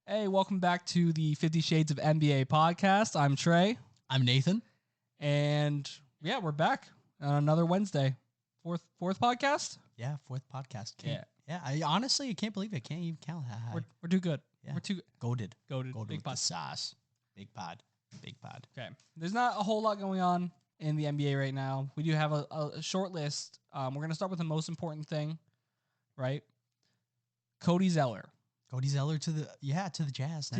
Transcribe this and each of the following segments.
Hey, welcome back to the 50 Shades of NBA podcast. I'm Trey. I'm Nathan. And yeah, we're back on another Wednesday. Fourth podcast? Yeah, fourth podcast. Yeah. I honestly can't believe it. Can't even count how high. We're too good. Yeah. We're too goated. Big with pod. the sauce. Big pod. Okay. There's not a whole lot going on in the NBA right now. We do have a short list. We're going to start with the most important thing, right? Cody Zeller. Cody Zeller to the Jazz. To the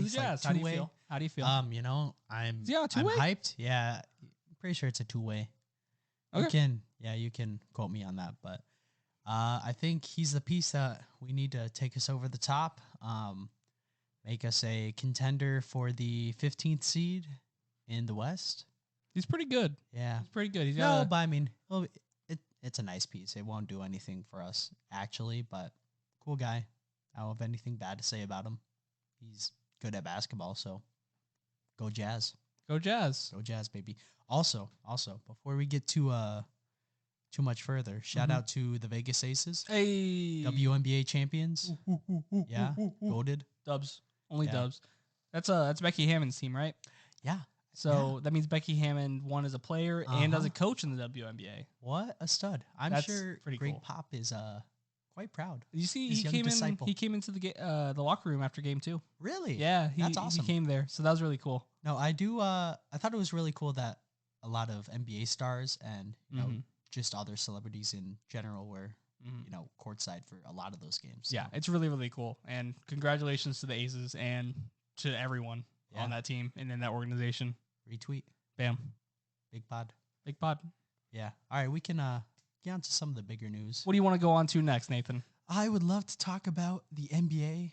Jazz. How do you feel? I'm hyped. Yeah. I'm pretty sure it's a two-way. Okay. You can quote me on that, but I think he's the piece that we need to take us over the top. Make us a contender for the 15th seed in the West. He's pretty good. Yeah. He's pretty good. But I mean, it's a nice piece. It won't do anything for us, actually, but cool guy. I don't have anything bad to say about him. He's good at basketball, so go Jazz. Go Jazz. Go Jazz, baby. Also, before we get too much further, shout out to the Vegas Aces. Hey. WNBA champions. Yeah. Goated. Dubs. Only Dubs. That's Becky Hammond's team, right? Yeah. So that means Becky Hammond won as a player and as a coach in the WNBA. What a stud! That's sure pretty Greg cool. Pop is you see, You see, his young disciple. He came into the locker room after game 2. Really? Yeah, that's awesome. He came there, so that was really cool. No, I do. I thought it was really cool that a lot of NBA stars and you know just other celebrities in general were courtside for a lot of those games. So. Yeah, it's really really cool, and congratulations to the Aces and to everyone on that team and in that organization. Retweet. Bam. Big pod. Yeah. All right, we can get on to some of the bigger news. What do you want to go on to next, Nathan? I would love to talk about the NBA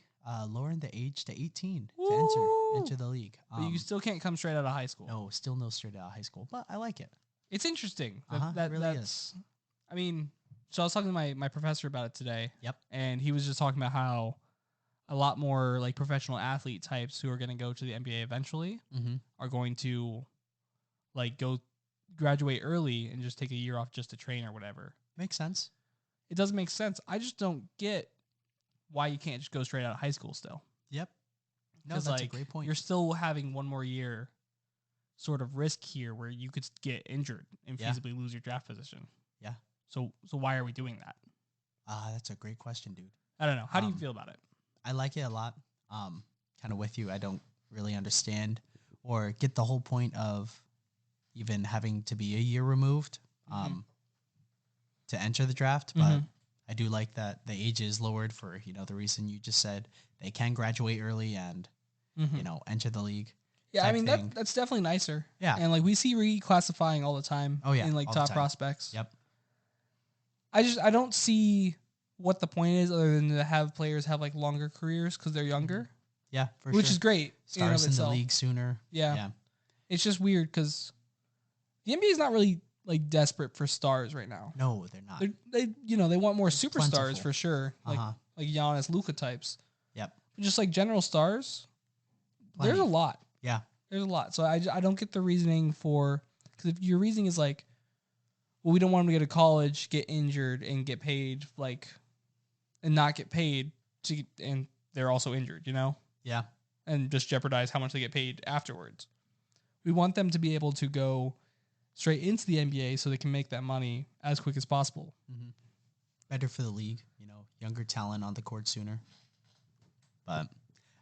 lowering the age to 18 to enter the league. But you still can't come straight out of high school. No, still no straight out of high school, but I like it. It's interesting. That really is. I mean, so I was talking to my professor about it today. Yep. And he was just talking about how a lot more like professional athlete types who are going to go to the NBA eventually are going to like go graduate early and just take a year off just to train or whatever. Makes sense. It does make sense. I just don't get why you can't just go straight out of high school still. Yep. No, that's a great point. You're still having one more year sort of risk here where you could get injured and feasibly lose your draft position. Yeah. So why are we doing that? That's a great question, dude. I don't know. How do you feel about it? I like it a lot. Kind of with you. I don't really understand or get the whole point of even having to be a year removed to enter the draft. But I do like that the age is lowered for, the reason you just said. They can graduate early and, enter the league. Yeah, I mean, that's definitely nicer. Yeah. And, like, we see reclassifying all the time in, like, top prospects. Yep. I don't see what the point is other than to have players have, like, longer careers because they're younger. Yeah, for Which is great. Stars in the league sooner. Yeah. It's just weird because the NBA is not really, like, desperate for stars right now. No, they're not. They want more superstars plentiful. for sure. Like Giannis, Luka types. Yep. But just, like, general stars, there's a lot. Yeah. There's a lot. So I don't get the reasoning for, because if your reasoning is like, well, we don't want them to go to college, get injured, and get paid, like, and not get paid, and they're also injured, Yeah. And just jeopardize how much they get paid afterwards. We want them to be able to go straight into the NBA so they can make that money as quick as possible. Better for the league, younger talent on the court sooner. But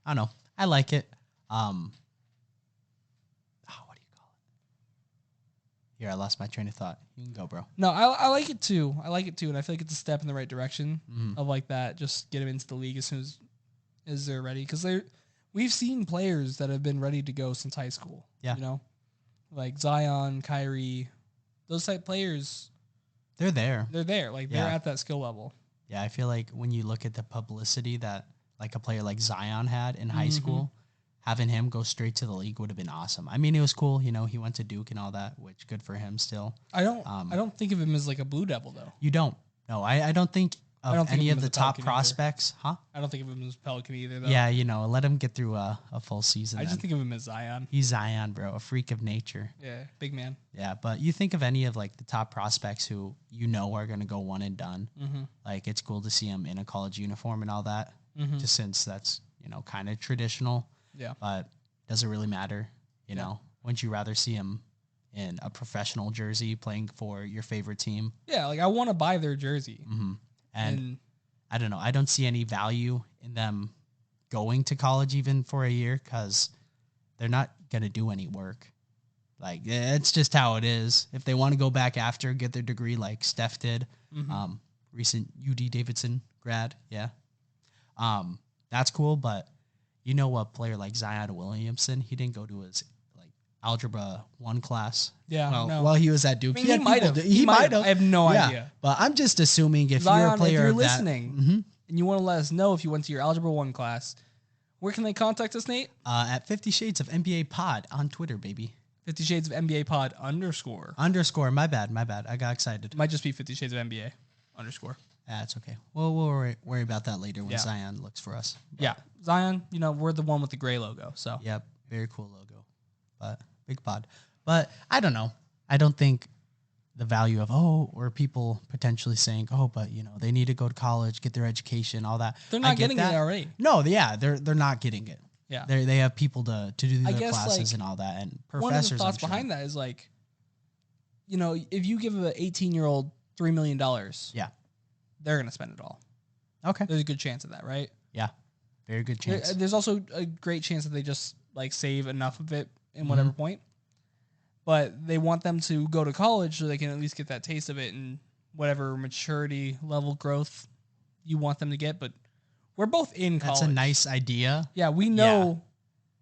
I don't know. I like it. What do you call it? Here, I lost my train of thought. You can go, bro. No, I like it too. And I feel like it's a step in the right direction of like that. Just get them into the league as soon as they're ready. Because we've seen players that have been ready to go since high school. Yeah. Like Zion, Kyrie, those type players. They're there. They're there. Like they're at that skill level. Yeah, I feel like when you look at the publicity that like a player like Zion had in high school, having him go straight to the league would have been awesome. I mean, it was cool. He went to Duke and all that, which good for him still. I don't think of him as like a Blue Devil though. You don't? No, I don't think of any of the top prospects, huh? I don't think of him as Pelican either though. Yeah, let him get through a full season. I just think of him as Zion. He's Zion, bro, a freak of nature. Yeah, big man. Yeah, but you think of any of like the top prospects who are going to go one and done. Like it's cool to see him in a college uniform and all that. Just since that's kind of traditional. Yeah. But doesn't really matter. You know, wouldn't you rather see him in a professional jersey playing for your favorite team? Yeah, like I want to buy their jersey. Mm-hmm. And I don't know. I don't see any value in them going to college even for a year because they're not going to do any work. Like, it's just how it is. If they want to go back after, get their degree like Steph did, recent UD Davidson grad, that's cool. But you know, a player like Zion Williamson, he didn't go to his like Algebra 1 class. Yeah, while he was at Duke. I mean, he might have. He might have. I have no idea. But I'm just assuming if Zion, you're a player if you're of listening and you want to let us know if you went to your Algebra 1 class, where can they contact us, Nate? At 50 Shades of NBA Pod on Twitter, baby. 50 Shades of NBA Pod _. My bad. I got excited. Might just be 50 Shades of NBA _. That's okay. Well, we'll worry about that later when Zion looks for us. But yeah, Zion, we're the one with the gray logo. So yep, very cool logo. But big pod. But I don't know. I don't think the value of or people potentially saying, but they need to go to college, get their education, all that. They're not getting it already. No, they're not getting it. Yeah, they have people to do their classes and all that, and professors. One of the thoughts behind that is like, if you give an 18-year-old $3 million, they're gonna spend it all. Okay, there's a good chance of that, right? Yeah, very good chance. There's also a great chance that they just like save enough of it in whatever point, but they want them to go to college so they can at least get that taste of it and whatever maturity level growth you want them to get. But we're both in college. That's a nice idea. Yeah, we know.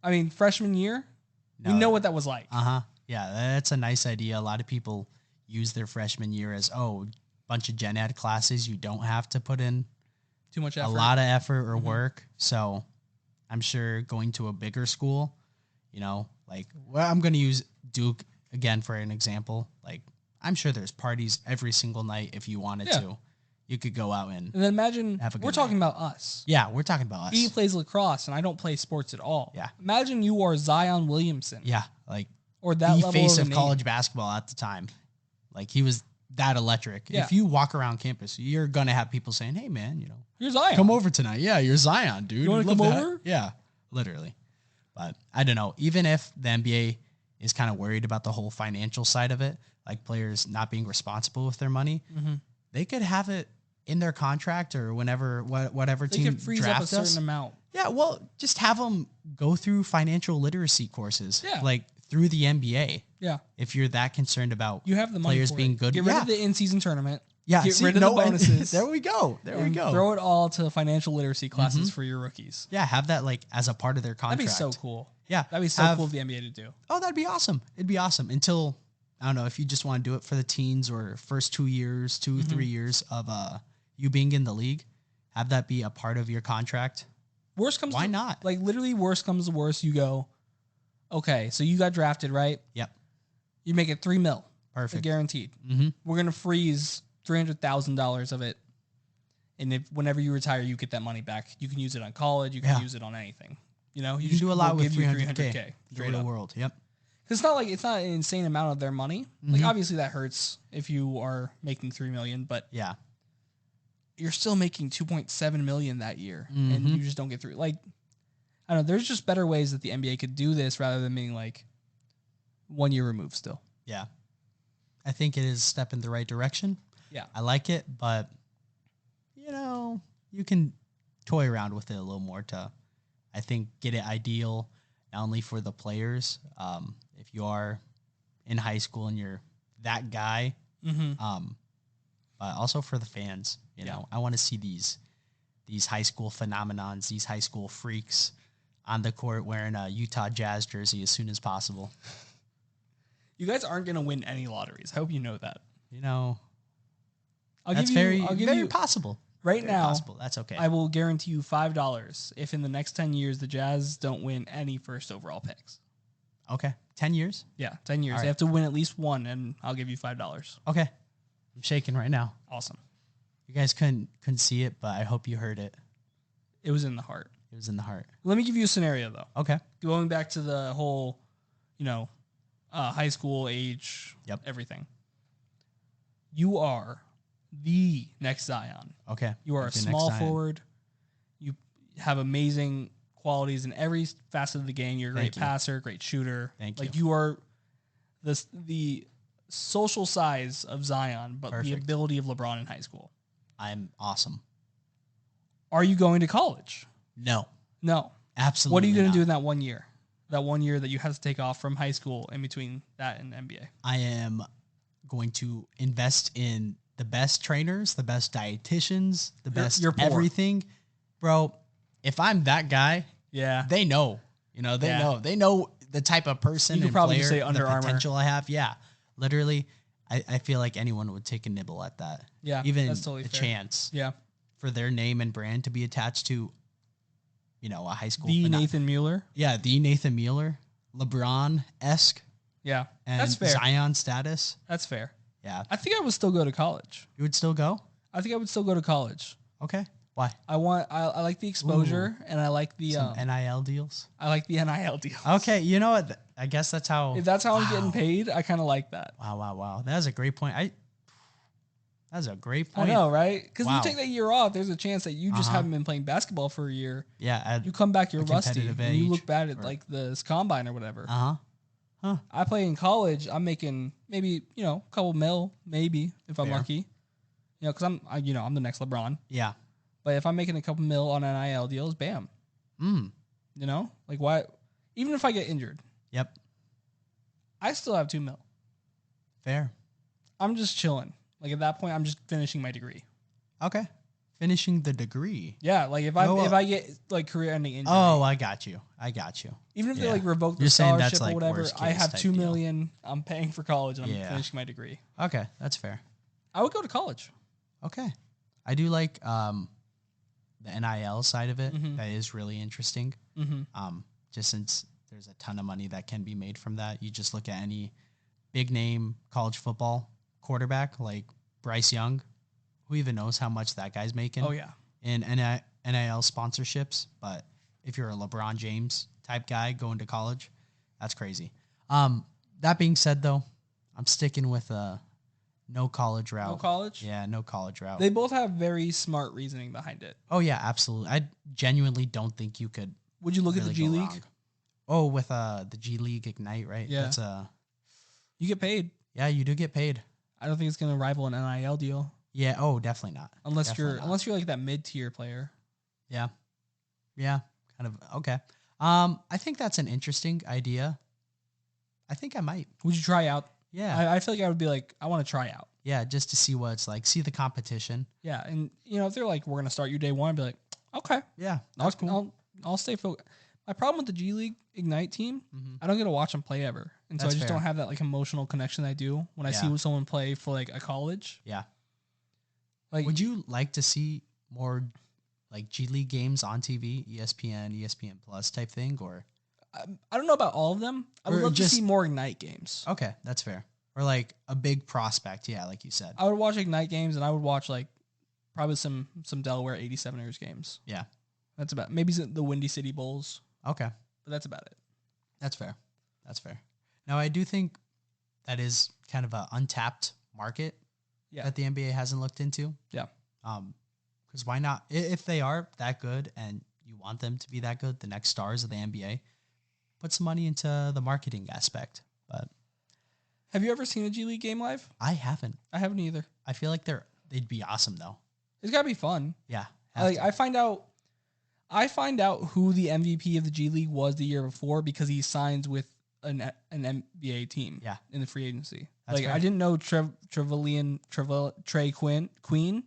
Yeah. I mean, freshman year, we know what that was like. Yeah, that's a nice idea. A lot of people use their freshman year as bunch of gen ed classes. You don't have to put in too much effort, a lot of effort or work. So I'm sure going to a bigger school, I'm going to use Duke again for an example. Like, I'm sure there's parties every single night if you wanted to. You could go out and then imagine we're talking about us. Yeah, we're talking about us. He plays lacrosse and I don't play sports at all. Yeah. Imagine you are Zion Williamson. Yeah, like or that the face of college basketball at the time. Like he was that electric. Yeah. If you walk around campus, you're gonna have people saying, "Hey, man, you're Zion. Come over tonight." Yeah, you're Zion, dude. You want to come over? Yeah, literally. But I don't know. Even if the NBA is kind of worried about the whole financial side of it, like players not being responsible with their money, they could have it in their contract or whatever they team could freeze up a certain amount. Yeah, well, just have them go through financial literacy courses, like through the NBA. Yeah, if you're that concerned about you have the money players being good, get rid of the in-season tournament. Yeah, get rid of the bonuses. There we go. Throw it all to financial literacy classes for your rookies. Yeah, have that like as a part of their contract. That'd be so cool. Yeah, that'd be so cool of the NBA to do. Oh, that'd be awesome. It'd be awesome until I don't know if you just want to do it for the teens or first 2 years, 3 years of you being in the league, have that be a part of your contract. Why not? Like literally, worst comes to worst, you go, okay, so you got drafted, right? Yep. You make it $3 million, perfect, guaranteed. We're gonna freeze $300,000 of it, and if whenever you retire, you get that money back. You can use it on college. You can use it on anything. You can do a lot with $300K. Straight the up. World. Yep. It's not like it's not an insane amount of their money. Like obviously that hurts if you are making $3 million, but yeah. You're still making $2.7 million that year, and you just don't get through. Like, I don't know. There's just better ways that the NBA could do this rather than being like 1 year removed. Still, yeah. I think it is a step in the right direction. Yeah, I like it, but you can toy around with it a little more to, I think, get it ideal not only for the players. If you are in high school and you're that guy, but also for the fans. I want to see these high school phenomenons, these high school freaks on the court wearing a Utah Jazz jersey as soon as possible. You guys aren't going to win any lotteries. I hope you know that. That's very possible. Right now, possible. That's okay. I will guarantee you $5 if in the next 10 years the Jazz don't win any first overall picks. Okay. 10 years? Yeah, 10 years. They have to win at least one, and I'll give you $5. Okay. I'm shaking right now. Awesome. You guys couldn't see it, but I hope you heard it. It was in the heart. It was in the heart. Let me give you a scenario, though. Okay. Going back to the whole, high school age, everything. You are the next Zion. Okay. You are a small forward. You have amazing qualities in every facet of the game. You're a great passer, great shooter. Thank you. You are the social size of Zion, but the ability of LeBron in high school. I'm awesome. Are you going to college? No. Absolutely. What are you going to do in that 1 year? That 1 year that you have to take off from high school in between that and NBA? I am going to invest in the best trainers, the best dietitians, the best everything. Bro, if I'm that guy, they know. They know the type of person and probably player, say Under the Armour. potential I have. Yeah. Literally, I feel like anyone would take a nibble at that. Yeah. Even that's totally a fair. chance. Yeah. For their name and brand to be attached to, a high school. Nathan Mueller. Yeah, the Nathan Mueller. LeBron-esque. Yeah. And that's fair. Zion status. That's fair. Yeah. I think I would still go to college. You would still go? I think I would still go to college. Okay. Why? I like the exposure and I like the NIL deals. I like the NIL deals. Okay, you know what? I guess that's how. If that's how I'm getting paid, I kind of like that. Wow. That's a great point. That's a great point. I know, right? Because you take that year off, there's a chance that you just haven't been playing basketball for a year. Yeah. You come back, you're rusty, and you look bad at like this combine or whatever. I play in college. I'm making maybe a couple mil, maybe if I'm lucky. Because I'm the next LeBron. Yeah. But if I'm making a couple mil on NIL deals, bam. Like why? Even if I get injured. Yep. I still have 2 mil. Fair. I'm just chilling. Like at that point, I'm just finishing my degree. Okay. Finishing the degree. Yeah, like if I get like career-ending injury. Oh, I got you. Even if they like revoke the scholarship or whatever, I have 2 million. I'm paying for college and I'm finishing my degree. Okay, that's fair. I would go to college. Okay, I do like the NIL side of it. That is really interesting. Just since there's a ton of money that can be made from that. You just look at any big name college football quarterback like Bryce Young. Who even knows how much that guy's making? Oh, yeah. In NIL sponsorships. But if you're a LeBron James type guy going to college, that's crazy. That being said, though, I'm sticking with a no college route. No college? Yeah, no college route. They both have very smart reasoning behind it. Oh, yeah, absolutely. I genuinely don't think you could. Would you look really at the G League? Wrong. Oh, with the G League Ignite, right? Yeah. That's you get paid. Yeah, you do get paid. I don't think it's going to rival an NIL deal. Yeah. Oh, definitely not. Unless you're like that mid-tier player. Yeah. Yeah. Kind of. Okay. I think that's an interesting idea. I think I might. Would you try out? Yeah. I feel like I would be like, I want to try out. Yeah, just to see what it's like. See the competition. Yeah, and if they're like, we're going to start you day one, I'd be like, okay. Yeah, that's cool. I'll stay focused. My problem with the G League Ignite team, I don't get to watch them play ever. And so I just don't have that like emotional connection I do when I see someone play for like a college. Yeah. Like, would you like to see more like G League games on TV, ESPN Plus type thing, or? I don't know about all of them. I would love to see more Ignite games. Okay, that's fair. Or like a big prospect, yeah, like you said. I would watch Ignite games, and I would watch like probably some Delaware 87ers games. Yeah, that's about maybe the Windy City Bulls. Okay, but that's about it. That's fair. Now I do think that is kind of an untapped market that the NBA hasn't looked into. Yeah. Because why not? If they are that good and you want them to be that good, the next stars of the NBA, put some money into the marketing aspect. But have you ever seen a G League game live? I haven't. I haven't either. I feel like they'd be awesome though. It's gotta be fun. Yeah. I find out who the MVP of the G League was the year before because he signs with an NBA team. Yeah. In the free agency. That's fair. I didn't know Trey Queen.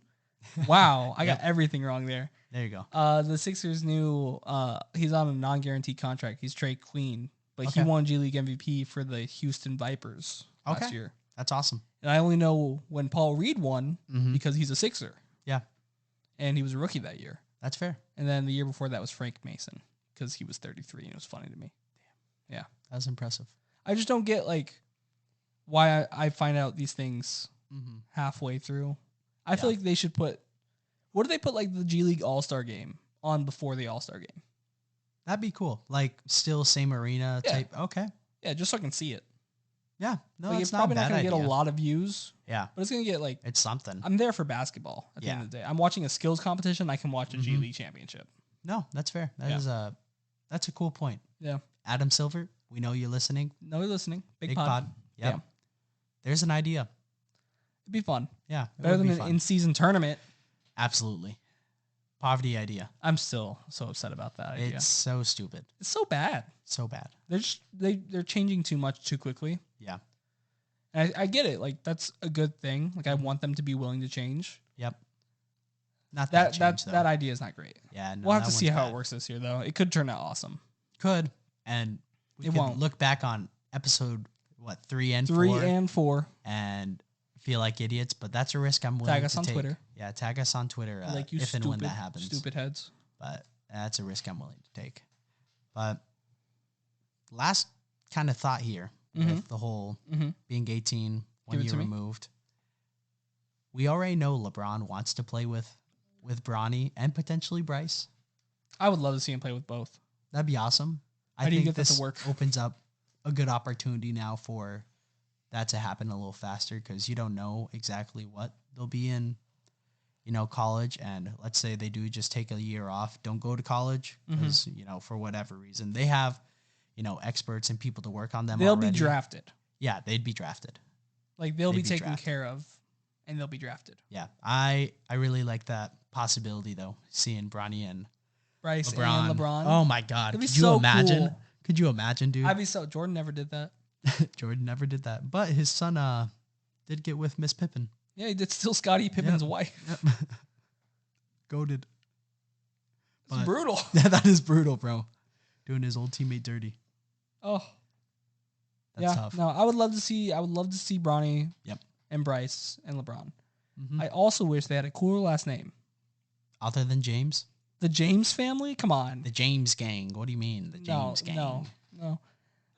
Wow, I got everything wrong there. There you go. The Sixers knew he's on a non-guaranteed contract. He's Trey Queen, but he won G League MVP for the Houston Vipers last year. That's awesome. And I only know when Paul Reed won because he's a Sixer. Yeah. And he was a rookie that year. That's fair. And then the year before that was Frank Mason because he was 33 and it was funny to me. Damn. Yeah. That's impressive. I just don't get like why I find out these things halfway through. I feel like they should what do they put like the G League All-Star game on before the All-Star game? That'd be cool. Like still same arena type. Okay. Yeah, just so I can see it. Yeah. No, it's probably not going to get a lot of views. Yeah. But it's going to get like... It's something. I'm there for basketball at the end of the day. I'm watching a skills competition. I can watch a G League championship. No, that's fair. That is a That's a cool point. Yeah. Adam Silver, we know you're listening. No, you're listening. Big pod. Pod. Yep. Yeah. There's an idea. It'd be fun. Yeah. Better than an in-season tournament. Absolutely. Poverty idea. I'm still so upset about that idea. It's so stupid. It's so bad. So bad. They're changing too much too quickly. Yeah. And I get it. Like, that's a good thing. Like, I want them to be willing to change. Yep. Not that change, that idea is not great. Yeah. No, we'll have to see how it works this year, though. It could turn out awesome. Could. And we could look back on episode 3 and 4. 3 and 4. And feel like idiots, but that's a risk I'm willing to take. Tag us on Twitter. Yeah, tag us on Twitter like you if stupid, and when that happens. Stupid heads. But that's a risk I'm willing to take. But last kind of thought here with the whole being 18, 1 year removed. We already know LeBron wants to play with Bronny and potentially Bryce. I would love to see him play with both. That'd be awesome. How do you get that to work? Opens up a good opportunity now for that to happen a little faster because you don't know exactly what they'll be in, college. And let's say they do just take a year off, don't go to college because, for whatever reason, they have, experts and people to work on them. They'll already. be drafted. Yeah, they'd be drafted. Like they'll be taken care of and they'll be drafted. Yeah. I really like that possibility though. Seeing Bronny and Bryce LeBron. and LeBron. Oh my God. Could you imagine? Cool. Could you imagine, dude? Jordan never did that. Jordan never did that. But his son did get with Miss Pippen. Yeah, he did steal Scottie Pippen's wife. Yep. Goated. It's brutal. Yeah, that is brutal, bro. Doing his old teammate dirty. Oh. That's tough. No, I would love to see Bronny Yep. and Bryce and LeBron. Mm-hmm. I also wish they had a cooler last name. Other than James? The James family? Come on. The James gang. What do you mean? The James gang. No.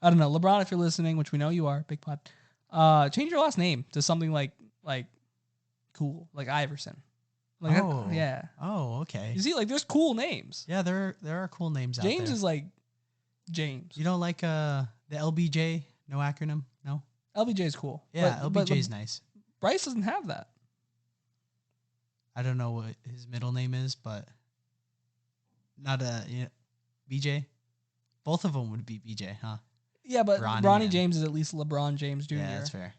I don't know. LeBron, if you're listening, which we know you are, big pod, change your last name to something like cool, like Iverson. Like yeah. Oh, okay. You see, like there's cool names. Yeah, there are cool names out there. James is like James. You don't like the LBJ? No acronym? No? LBJ is cool. Yeah, LBJ is nice. Bryce doesn't have that. I don't know what his middle name is, but not BJ. Both of them would be BJ, huh? Yeah, but Bronny James is at least LeBron James Jr. Yeah, that's fair.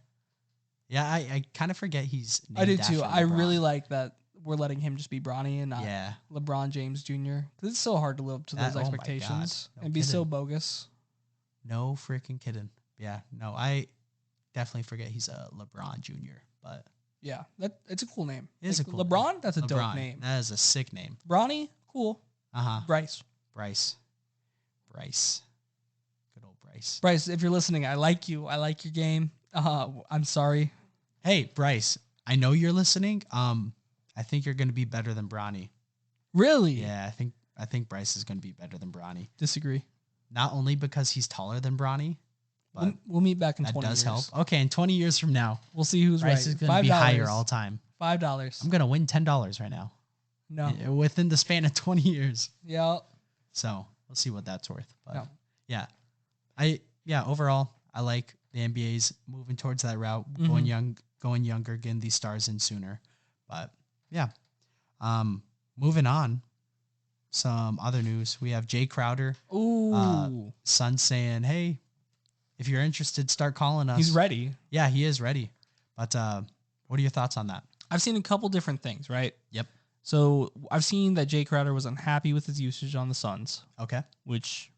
Yeah, I kind of forget he's named I do after too. LeBron. I really like that we're letting him just be Bronny and not Yeah. LeBron James Jr. Because it's so hard to live up to those expectations and be so bogus. No freaking kidding. Yeah, no, I definitely forget he's a LeBron Jr., but yeah, it's a cool name. It is a cool LeBron, name. that's a dope name. That is a sick name. Bronny, cool. Bryce. Good old Bryce. Bryce, if you're listening, I like you. I like your game. I'm sorry. Hey, Bryce, I know you're listening. I think you're going to be better than Bronny. Really? Yeah, I think Bryce is going to be better than Bronny. Disagree. Not only because he's taller than Bronny, but we'll meet back in 20 years. That does help. Okay, in 20 years from now, we'll see who's Bryce is going to be higher all time. $5. I'm going to win $10 right now. No. Within the span of 20 years. Yeah. So we'll see what that's worth. But no. Yeah. Overall, I like the NBA's moving towards that route, going younger, getting these stars in sooner. But yeah. Moving on. Some other news. We have Jae Crowder. Ooh. Son saying, hey, if you're interested, start calling us. He's ready. Yeah, he is ready. But what are your thoughts on that? I've seen a couple different things, right? Yep. So I've seen that Jae Crowder was unhappy with his usage on the Suns. Okay. Which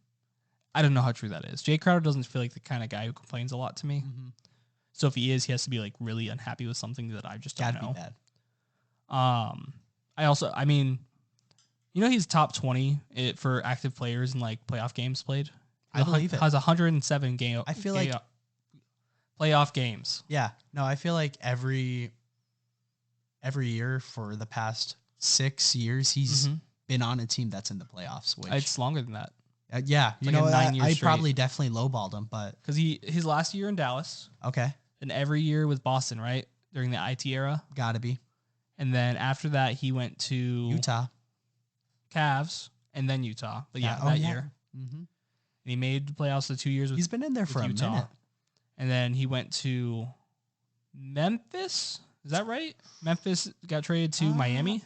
I don't know how true that is. Jae Crowder doesn't feel like the kind of guy who complains a lot to me. Mm-hmm. So if he is, he has to be like really unhappy with something that I just don't know. Gotta be bad. I mean, he's top 20 for active players in like playoff games played. I believe it. Has 107 game. I feel like playoff games. Yeah. No, I feel like every year for the past 6 years, he's been on a team that's in the playoffs. Which it's longer than that. Yeah, I probably definitely lowballed him, but because his last year in Dallas, okay, and every year with Boston, right during the IT era, gotta be, and then after that he went to Utah, Cavs, and then Utah. But year, and he made the playoffs the 2 years. He's been in there for Utah. A minute, and then he went to Memphis. Is that right? Memphis got traded to Miami.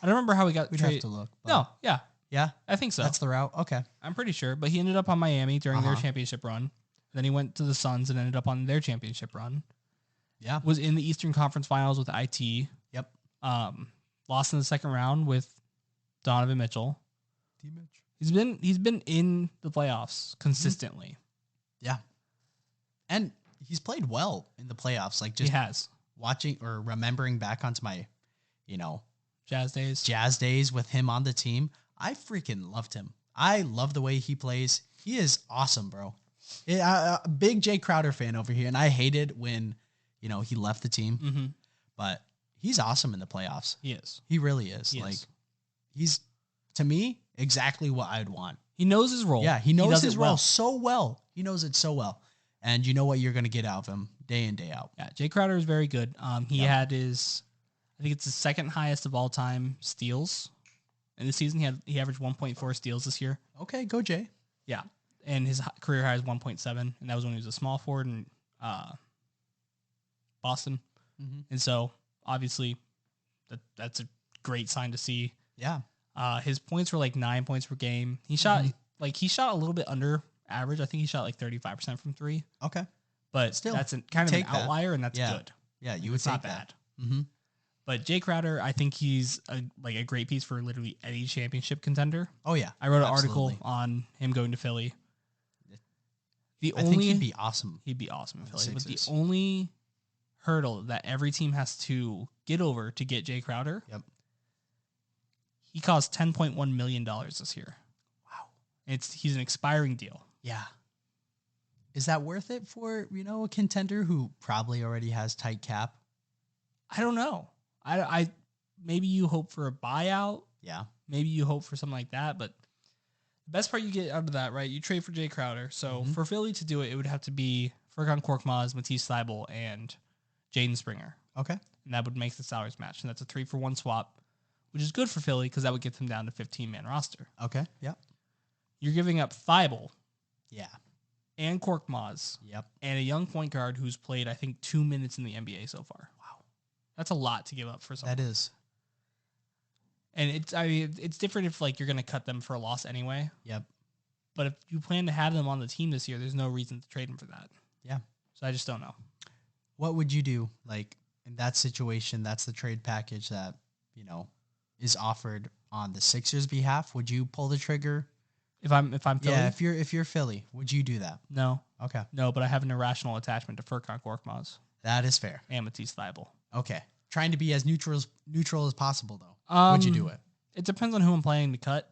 I don't remember how he got traded. Have to look. No, yeah. Yeah, I think so. That's the route. Okay. I'm pretty sure. But he ended up on Miami during their championship run. Then he went to the Suns and ended up on their championship run. Yeah. Was in the Eastern Conference Finals with IT. Yep. Lost in the second round with Donovan Mitchell. He's been in the playoffs consistently. Yeah. And he's played well in the playoffs. Like, just he has. Watching or remembering back onto my, Jazz days with him on the team. I freaking loved him. I love the way he plays. He is awesome, bro. A big Jae Crowder fan over here, and I hated when, he left the team. Mm-hmm. But he's awesome in the playoffs. He is. He really is. He's, to me, exactly what I'd want. He knows his role. Yeah, he knows his role so well. He knows it so well. And you know what you're going to get out of him day in, day out. Yeah, Jae Crowder is very good. He had I think it's the second highest of all time steals. In the season, he averaged 1.4 steals this year. Okay, go Jay. Yeah, and his career high is 1.7, and that was when he was a small forward in Boston. Mm-hmm. And so, obviously, that's a great sign to see. Yeah. His points were like 9 points per game. He shot a little bit under average. I think he shot like 35% from three. Okay. But still, that's kind of an outlier, and that's good. Yeah, you would take that. Mm-hmm. But Jae Crowder, I think he's a great piece for literally any championship contender. Oh, yeah. I wrote an article on him going to Philly. I think he'd be awesome. He'd be awesome in Philly. But the only hurdle that every team has to get over to get Jae Crowder, he cost $10.1 million this year. Wow. He's an expiring deal. Yeah. Is that worth it for, a contender who probably already has tight cap? I don't know. I maybe you hope for a buyout. Yeah. Maybe you hope for something like that, but the best part you get out of that, right? You trade for Jae Crowder. So for Philly to do it, it would have to be Furkan Korkmaz, Matisse Thybulle, and Jaden Springer. Okay. And that would make the salaries match. And that's a 3-for-1 swap, which is good for Philly because that would get them down to 15-man roster. Okay. Yep. You're giving up Thybulle. Yeah. And Korkmaz. Yep. And a young point guard who's played, I think, 2 minutes in the NBA so far. Wow. That's a lot to give up for someone. That is. And it's different if you're going to cut them for a loss anyway. Yep. But if you plan to have them on the team this year, there's no reason to trade them for that. Yeah. So I just don't know. What would you do in that situation? That's the trade package that, is offered on the Sixers' behalf. Would you pull the trigger? If I'm Philly? Yeah, if you're Philly, would you do that? No. Okay. No, but I have an irrational attachment to Furkan Korkmaz. That is fair. And Matisse Thybulle. Okay. Trying to be as neutral as possible though. Would you do it? It depends on who I'm planning to cut.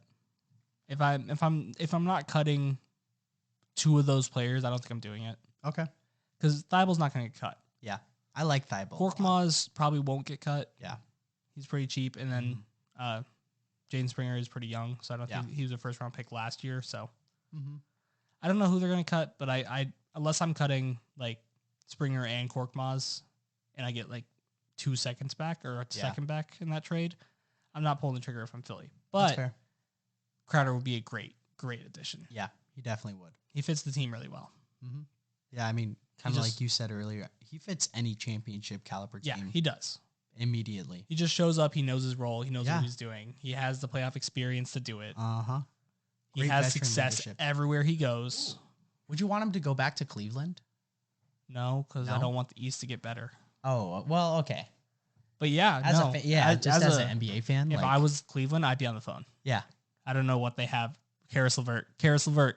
If I'm not cutting two of those players, I don't think I'm doing it. Okay. Because Thybulle's not going to get cut. Yeah. I like Thybulle. Korkmaz probably won't get cut. Yeah. He's pretty cheap. And then Jaden Springer is pretty young, so I don't think he was a first round pick last year. So I don't know who they're going to cut, but I unless I'm cutting Springer and Korkmaz, and I get 2 seconds back or a second back in that trade, I'm not pulling the trigger if I'm Philly. But that's fair. Crowder would be a great addition. Yeah, he definitely would. He fits the team really well. Mm-hmm. Yeah, I mean, kind of like you said earlier, he fits any championship caliber team. Yeah, he does. Immediately. He just shows up. He knows his role. He knows what he's doing. He has the playoff experience to do it. Uh-huh. He has success everywhere he goes. Would you want him to go back to Cleveland? No, because I don't want the East to get better. Oh, well, okay. But yeah, as an NBA fan. If I was Cleveland, I'd be on the phone. Yeah. I don't know what they have. Karis LeVert.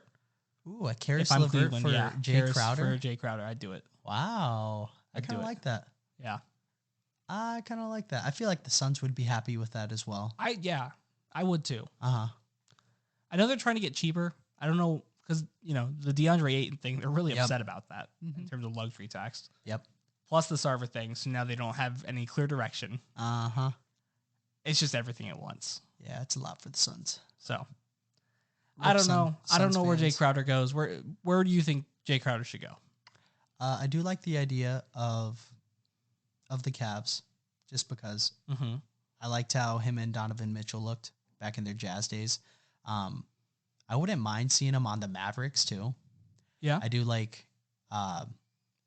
Ooh, a Karis LeVert for Jae Crowder? For Jae Crowder, I'd do it. Wow. I kind of like that. Yeah. I kind of like that. I feel like the Suns would be happy with that as well. I would too. Uh-huh. I know they're trying to get cheaper. I don't know, because, the DeAndre Ayton thing, they're really upset about that in terms of luxury tax. Yep. Plus the Sarver thing, so now they don't have any clear direction. Uh-huh. It's just everything at once. Yeah, it's a lot for the Suns. So, I don't know. I don't know where Jae Crowder goes. Where do you think Jae Crowder should go? I do like the idea of the Cavs, just because I liked how him and Donovan Mitchell looked back in their Jazz days. I wouldn't mind seeing him on the Mavericks too. Yeah, I do like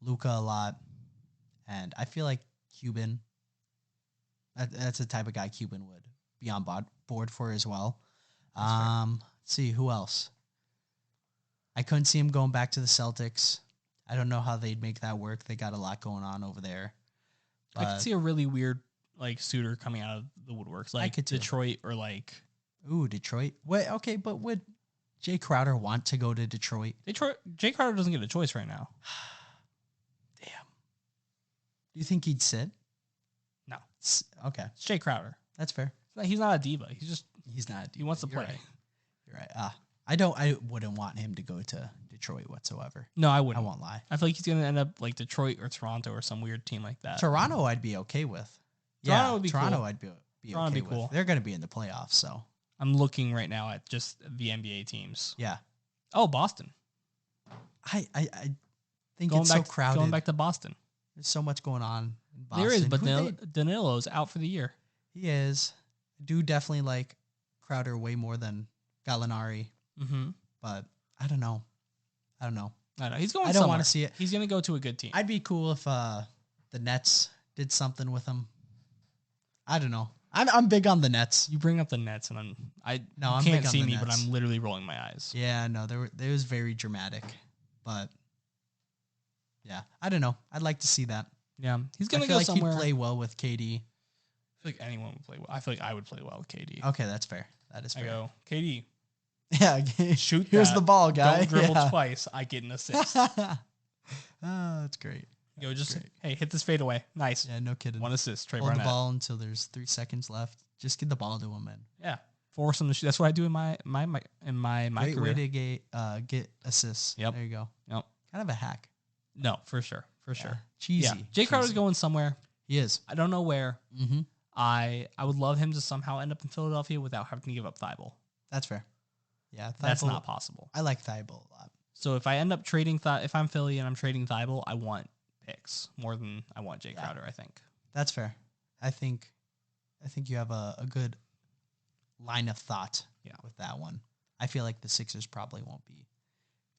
Luka a lot, and I feel like Cuban. That's the type of guy Cuban would be on board for as well. Let's see who else. I couldn't see him going back to the Celtics. I don't know how they'd make that work. They got a lot going on over there. I could see a really weird like suitor coming out of the woodworks, like Detroit or like. Ooh, Detroit. Wait, okay, but would Jae Crowder want to go to Detroit? Jae Crowder doesn't get a choice right now. Damn. Do you think he'd sit? No. Okay. It's Jae Crowder. That's fair. He's not a diva. He's not a diva. He wants to play. Right. You're right. I wouldn't want him to go to Detroit whatsoever. No, I wouldn't. I won't lie. I feel like he's going to end up like Detroit or Toronto or some weird team like that. Toronto I'd be okay with. Toronto would be Toronto cool. I'd be Toronto okay would be cool. with. They're going to be in the playoffs, so. I'm looking right now at just the NBA teams. Yeah. Oh, Boston. I think it's so crowded. Going back to Boston. There's so much going on in Boston. There is, but Danilo's out for the year. He is. I do definitely like Crowder way more than Gallinari. Mm-hmm. But I don't know. I know. He's going. I don't want to see it. He's going to go to a good team. I'd be cool if the Nets did something with him. I don't know. I'm big on the Nets. You bring up the Nets, and I'm can't big see on me, Nets. but I'm literally rolling my eyes. Yeah, no, there was very dramatic, but yeah, I don't know. I'd like to see that. Yeah, he's gonna go like somewhere. He'd play well with KD. I feel like anyone would play well. I feel like I would play well with KD. Okay, that's fair. That is fair. I go, KD. Yeah, shoot. Here's the ball, guy. Don't dribble twice. I get an assist. Oh, that's great. Go, just hey, hit this fade away. Nice. Yeah, no kidding. 1 assist. Trey Hold Barnett. the ball until there's 3 seconds left. Just get the ball to him, and yeah, force him to shoot. That's what I do in my great career. way to get assists. Yep. There you go. Yep. Kind of a hack. No, for sure. Cheesy. Yeah. Jae Crowder's going somewhere. He is. I don't know where. Mm-hmm. I would love him to somehow end up in Philadelphia without having to give up Thibault. That's fair. Yeah, that's not possible. I like Thibault a lot. So if I end up trading, if I'm Philly and I'm trading Thibault, I want picks more than I want Jae Crowder. I think that's fair. I think you have a good line of thought. With that one, I feel like the Sixers probably won't be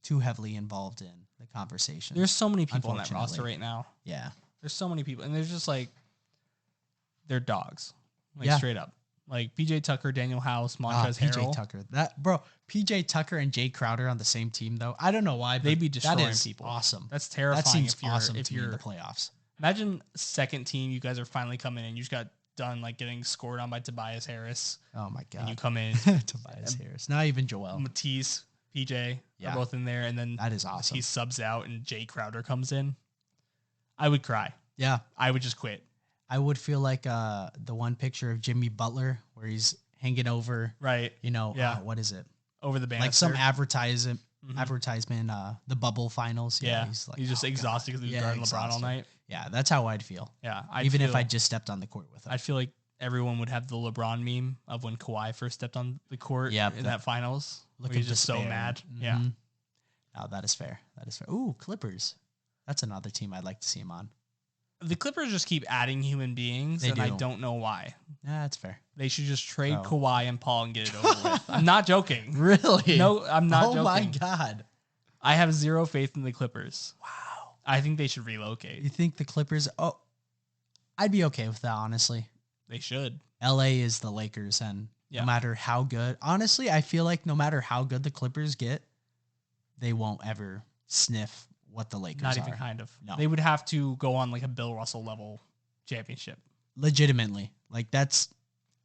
too heavily involved in the conversation. There's so many people on that roster right now. Yeah, there's so many people, and there's just like they're dogs, straight up. Like PJ Tucker, Daniel House, Montrezl Harrell. PJ Tucker. PJ Tucker and Jae Crowder on the same team though. I don't know why, but they'd be destroying that is people. Awesome. That's terrifying. That seems if you're, awesome if to you're me in the playoffs. Imagine second team, you guys are finally coming in. You just got done like getting scored on by Tobias Harris. Oh my god! And you come in, Tobias Harris. Not even Joel. Matisse, PJ are both in there, and then that is awesome. He subs out, and Jae Crowder comes in. I would cry. Yeah, I would just quit. I would feel like the one picture of Jimmy Butler where he's hanging over, right? What is it? Over the banister. Like some advertisement, the bubble finals. Yeah, he's just exhausted because he was guarding LeBron all night. Yeah, that's how I'd feel. Yeah, even if I just stepped on the court with him. I'd feel like everyone would have the LeBron meme of when Kawhi first stepped on the court in that finals. He's just so mad. Mm-hmm. Yeah. Oh, that is fair. Ooh, Clippers. That's another team I'd like to see him on. The Clippers just keep adding human beings, I don't know why. Yeah, that's fair. They should just trade Kawhi and Paul and get it over with. I'm not joking. Really? No, I'm not joking. Oh my god. I have zero faith in the Clippers. Wow. I think they should relocate. You think the Clippers? Oh, I'd be okay with that, honestly. They should. LA is the Lakers, and no matter how good, honestly, I feel like no matter how good the Clippers get, they won't ever sniff what the Lakers are. Not even kind of. No. They would have to go on like a Bill Russell level championship. Legitimately. Like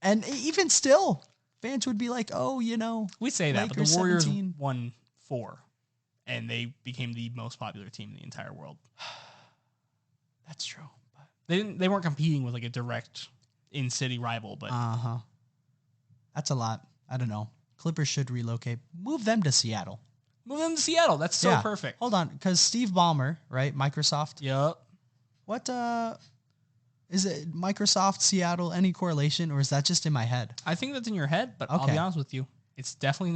and even still, fans would be like, we say that, Lakers but the Warriors 17. won 4. And they became the most popular team in the entire world. That's true. But they weren't competing with like a direct in-city rival, but that's a lot. I don't know. Clippers should relocate. Move them to Seattle. Move them to Seattle. That's so perfect. Hold on, because Steve Ballmer, right? Microsoft. Yep. What is it? Microsoft, Seattle, any correlation, or is that just in my head? I think that's in your head, but I'll be honest with you. It's definitely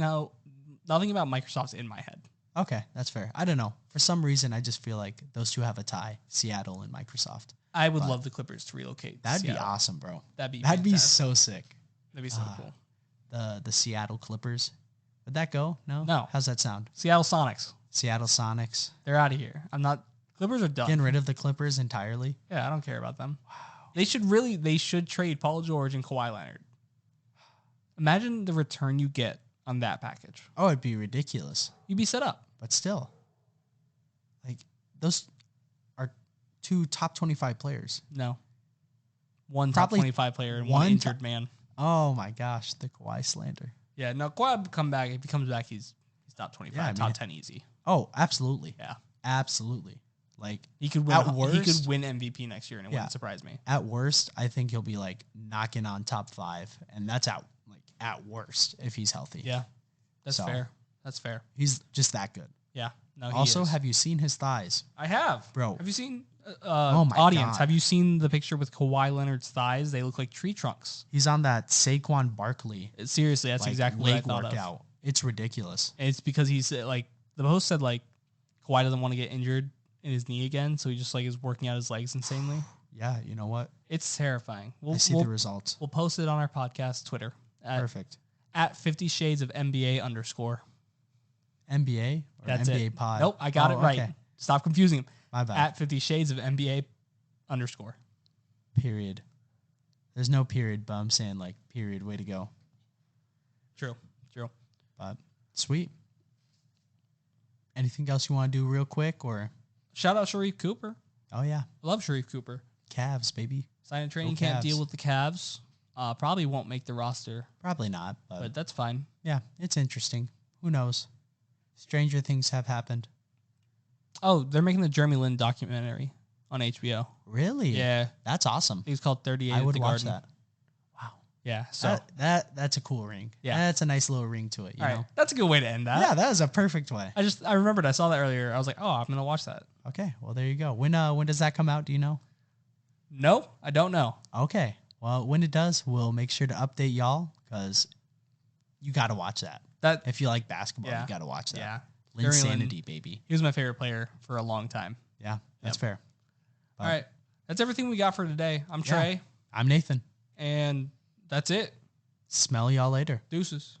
nothing about Microsoft's in my head. Okay, that's fair. I don't know. For some reason, I just feel like those two have a tie, Seattle and Microsoft. I would love the Clippers to relocate. That'd be awesome, bro. That'd be so sick. That'd be so cool. The Seattle Clippers. Would that go? No? No. How's that sound? Seattle Sonics. Seattle Sonics. They're out of here. Clippers are done. Getting rid of the Clippers entirely? Yeah, I don't care about them. Wow. They should trade Paul George and Kawhi Leonard. Imagine the return you get on that package. Oh, it'd be ridiculous. You'd be set up. But still, like, those are 2 top 25 players. No. One Probably top 25 player and one injured man. Oh, my gosh. The Kawhi slander. Yeah, no, Kawhi will come back. If he comes back, he's top 25, Yeah, I mean, top 10 easy. Oh, absolutely. Yeah. Absolutely. Like, he could win. at worst, he could win MVP next year, and it wouldn't surprise me. At worst, I think he'll be like knocking on top 5, and that's at worst if he's healthy. Yeah, that's fair. That's fair. He's just that good. Yeah. No. Also, have you seen his thighs? I have, bro. Have you seen? Oh my audience, God. have you seen the picture with Kawhi Leonard's thighs? They look like tree trunks. He's on that Saquon Barkley. Seriously, that's exactly what I thought workout. of. It's ridiculous. And it's because he's like the host said, like Kawhi doesn't want to get injured in his knee again, so he just like is working out his legs insanely. Yeah, you know what? It's terrifying. I see the results. We'll post it on our podcast Twitter. Perfect. At 50 Shades of NBA _ NBA or That's NBA it. pod? Nope, I got it right. Okay. Stop confusing him. My bad. At 50 Shades of NBA _ Period. There's no period, but I'm saying like period. Way to go. True. But sweet. Anything else you want to do real quick or? Shout out Sharif Cooper. Oh yeah. I love Sharif Cooper. Cavs, baby. Sign a training Go camp Cavs. deal with the Cavs. Probably won't make the roster, Probably not, but that's fine. yeah, it's interesting. Who knows? Stranger things have happened. Oh, they're making the Jeremy Lin documentary on HBO. Really? Yeah. That's awesome. I think it's called 38 I at would the watch Garden. that. Wow. Yeah. So, That's a cool ring. Yeah. That's a nice little ring to it, you all know? right. That's a good way to end that. Yeah, that is a perfect way. I remembered I saw that earlier. I was like, oh, I'm going to watch that. Okay, well there you go. When does that come out? Do you know? No, I don't know. Okay. Well, when it does, we'll make sure to update y'all because you got to watch that. If you like basketball, Yeah. you got to watch that. Yeah. Linsanity, baby. He was my favorite player for a long time. Yeah, that's fair. All right. That's everything we got for today. I'm Trey. I'm Nathan. And that's it. Smell y'all later. Deuces.